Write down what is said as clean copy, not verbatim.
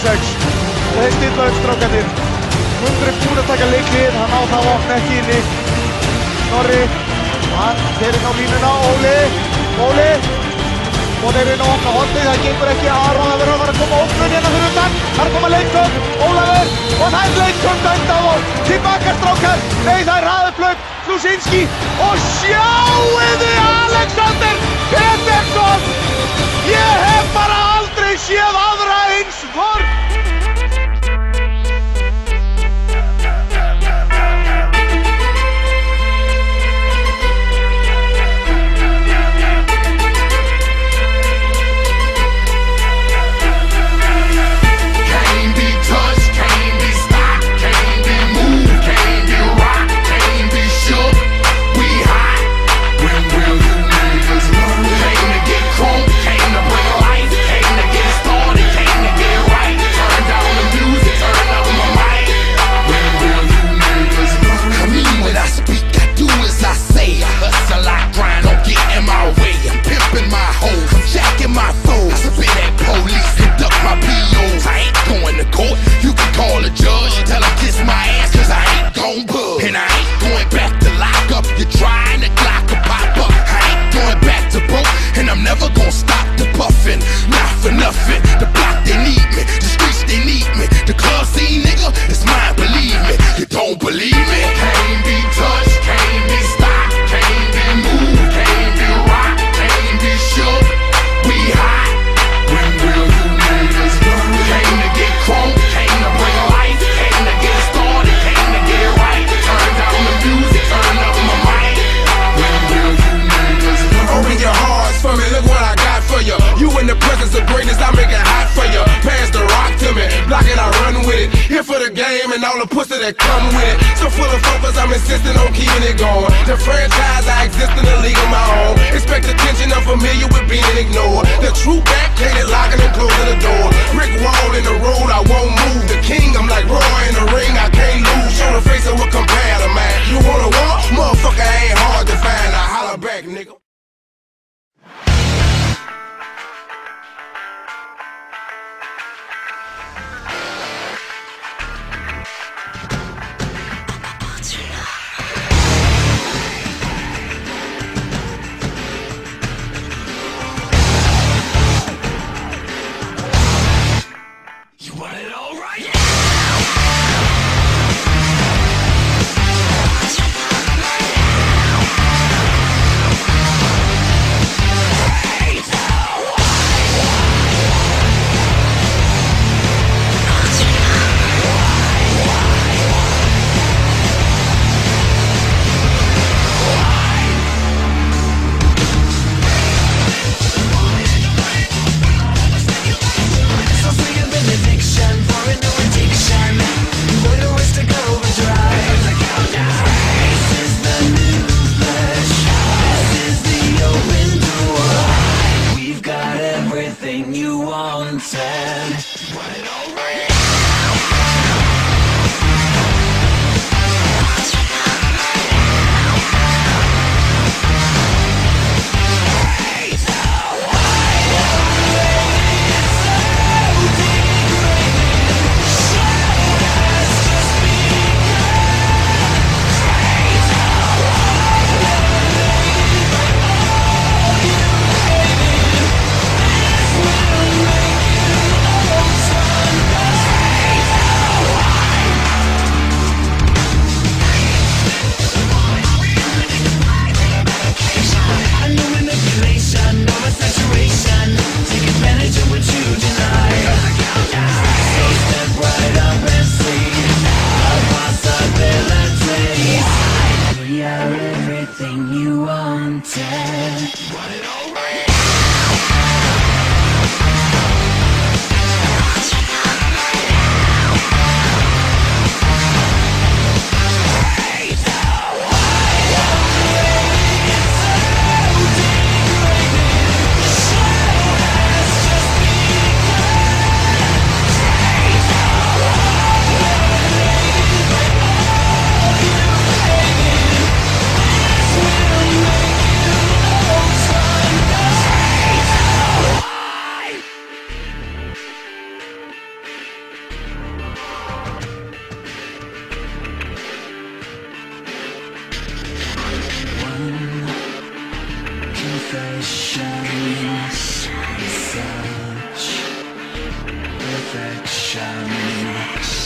6. Og þeir stilla upp strákarnir. Hundru er búinn að taka leiklið, hann á þá opna ekki inni. Snorri, og hann fer inn á línuna, Óli. Og þeir inn á opna hornið, það gengur ekki. Aron að vera að koma óknun hérna fyrir undan. Þar koma Leiktöng, Ólafur, og það er Leiktöng dæmt á þá. Tilbaka strákar, nei það er hraðuplaup, Klusinski, og sjáuðu Alexander Petersson! Ég hef bara aldrei séð aðra eins vörn! And all the pussy that come with it. So full of focus, I'm insisting on keeping it going. The franchise, I exist in a league of my own. Expect attention, I'm familiar with being ignored. The true backhanded locking and closing the door. Brick wall in the road, I won't move. The king, I'm like Roy in the ring, I can't lose. Show the face of a competitor, man. You wanna walk? Motherfucker ain't hard to find. I holler back, nigga. shine,